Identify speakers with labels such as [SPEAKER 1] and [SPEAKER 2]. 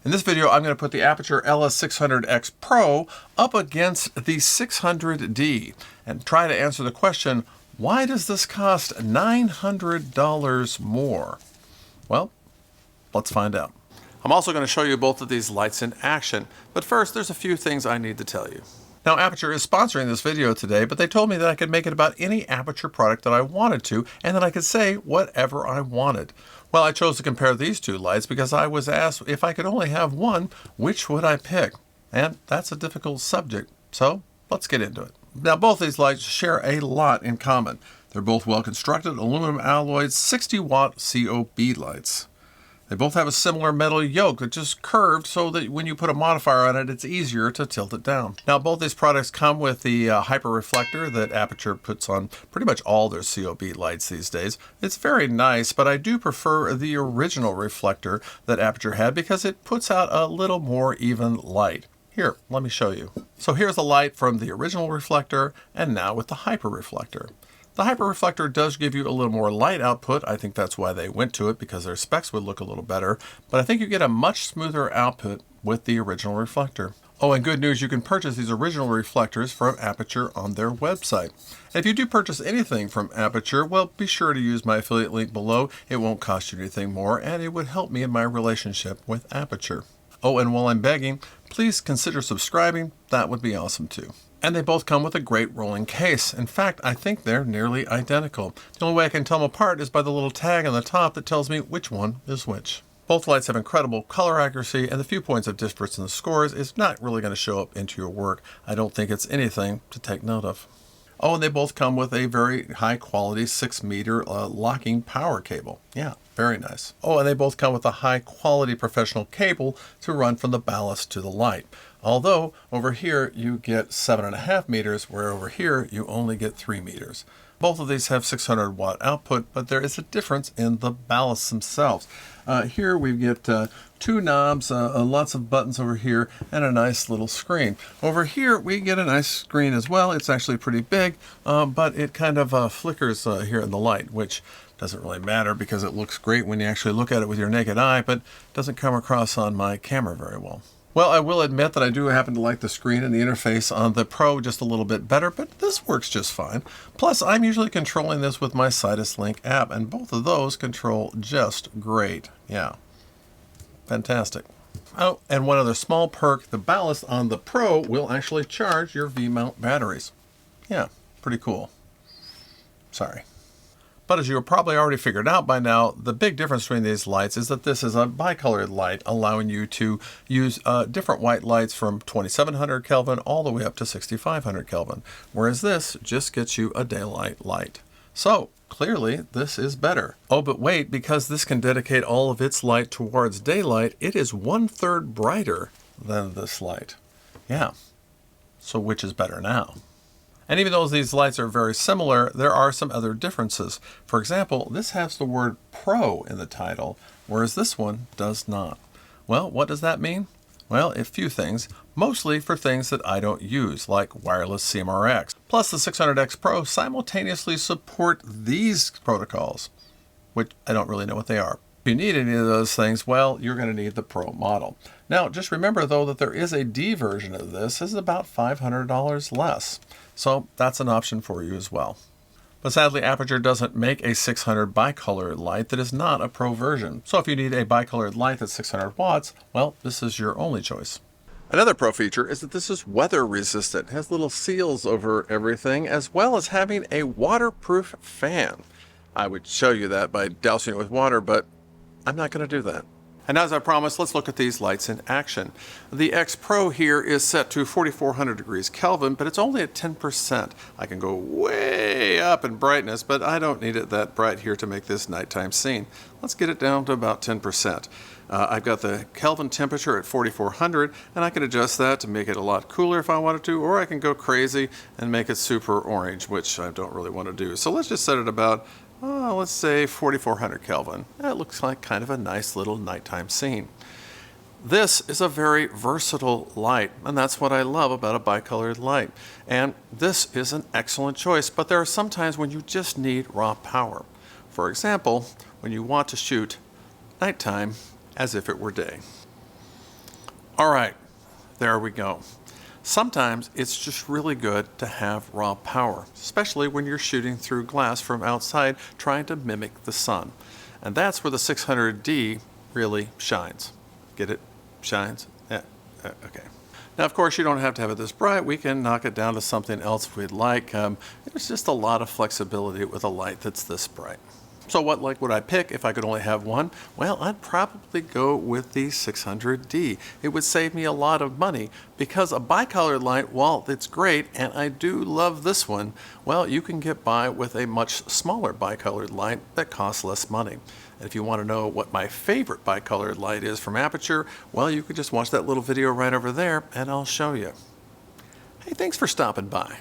[SPEAKER 1] In this video, I'm going to put the Aputure LS 600X Pro up against the 600D and try to answer the question, why does this cost $900 more? Well, let's find out. I'm also going to show you both of these lights in action, but first there's a few things I need to tell you. Now, Aputure is sponsoring this video today, but they told me that I could make it about any Aputure product that I wanted to, and that I could say whatever I wanted. Well, I chose to compare these two lights because I was asked if I could only have one, which would I pick? And that's a difficult subject, so let's get into it. Now, both these lights share a lot in common. They're both well-constructed aluminum alloyed 60-watt COB lights. They both have a similar metal yoke that's just curved so that when you put a modifier on it, it's easier to tilt it down. Now, both these products come with the hyperreflector that Aputure puts on pretty much all their COB lights these days. It's very nice, but I do prefer the original reflector that Aputure had because it puts out a little more even light. Here, let me show you. So here's the light from the original reflector and now with the hyperreflector. The hyperreflector does give you a little more light output. I think that's why they went to it, because their specs would look a little better. But I think you get a much smoother output with the original reflector. Oh, and good news, you can purchase these original reflectors from Aputure on their website. And if you do purchase anything from Aputure, well, be sure to use my affiliate link below. It won't cost you anything more, and it would help me in my relationship with Aputure. Oh, and while I'm begging, please consider subscribing. That would be awesome too. And they both come with a great rolling case. In fact, I think they're nearly identical. The only way I can tell them apart is by the little tag on the top that tells me which one is which. Both lights have incredible color accuracy, and the few points of difference in the scores is not really going to show up into your work. I don't think it's anything to take note of. Oh, and they both come with a very high quality 6-meter locking power cable. Yeah, very nice. Oh, and they both come with a high quality professional cable to run from the ballast to the light. Although over here you get 7.5 meters, where over here you only get 3 meters. Both of these have 600 watt output, but there is a difference in the ballasts themselves. Here we get 2 knobs, lots of buttons over here, and a nice little screen. Over here we get a nice screen as well. It's actually pretty big, but it kind of flickers here in the light, which doesn't really matter because it looks great when you actually look at it with your naked eye, but doesn't come across on my camera very well. Well, I will admit that I do happen to like the screen and the interface on the Pro just a little bit better, but this works just fine. Plus, I'm usually controlling this with my Sidus Link app, and both of those control just great. Yeah, fantastic. Oh, and one other small perk, the ballast on the Pro will actually charge your V-mount batteries. Yeah, pretty cool. Sorry. But as you have probably already figured out by now, the big difference between these lights is that this is a BiColored light, allowing you to use different white lights from 2700 Kelvin all the way up to 6500 Kelvin, whereas this just gets you a daylight light. So clearly this is better. Oh, but wait, because this can dedicate all of its light towards daylight, it is 1/3 brighter than this light. Yeah, so which is better now? And even though these lights are very similar, there are some other differences. For example, this has the word Pro in the title, whereas this one does not. Well, what does that mean? Well, a few things, mostly for things that I don't use, like wireless CMRX. Plus, the 600X Pro simultaneously support these protocols, which I don't really know what they are. If you need any of those things, well, you're going to need the Pro model. Now, just remember, though, that there is a D version of this. This is about $500 less. So that's an option for you as well. But sadly, Aputure doesn't make a 600 BiColored light that is not a Pro version. So if you need a BiColored light that's 600 watts, well, this is your only choice. Another Pro feature is that this is weather resistant. It has little seals over everything, as well as having a waterproof fan. I would show you that by dousing it with water, but I'm not going to do that. And as I promised, let's look at these lights in action. The X Pro here is set to 4400 degrees Kelvin, but it's only at 10%. I can go way up in brightness, but I don't need it that bright here to make this nighttime scene. Let's get it down to about 10%. I've got the Kelvin temperature at 4400, and I can adjust that to make it a lot cooler if I wanted to, or I can go crazy and make it super orange, which I don't really want to do. So let's just set it about let's say 4400 Kelvin. That looks like kind of a nice little nighttime scene. This is a very versatile light, and that's what I love about a BiColored light. And this is an excellent choice, but there are some times when you just need raw power. For example, when you want to shoot nighttime as if it were day. All right, there we go. Sometimes it's just really good to have raw power, especially when you're shooting through glass from outside trying to mimic the sun. And that's where the 600D really shines. Get it? Shines? Yeah, okay. Now, of course, you don't have to have it this bright. We can knock it down to something else if we'd like. There's just a lot of flexibility with a light that's this bright. So what light would I pick if I could only have one? Well, I'd probably go with the 600D. It would save me a lot of money because a BiColored light, while it's great, and I do love this one, well, you can get by with a much smaller BiColored light that costs less money. And if you want to know what my favorite BiColored light is from Aputure, well, you could just watch that little video right over there and I'll show you. Hey, thanks for stopping by.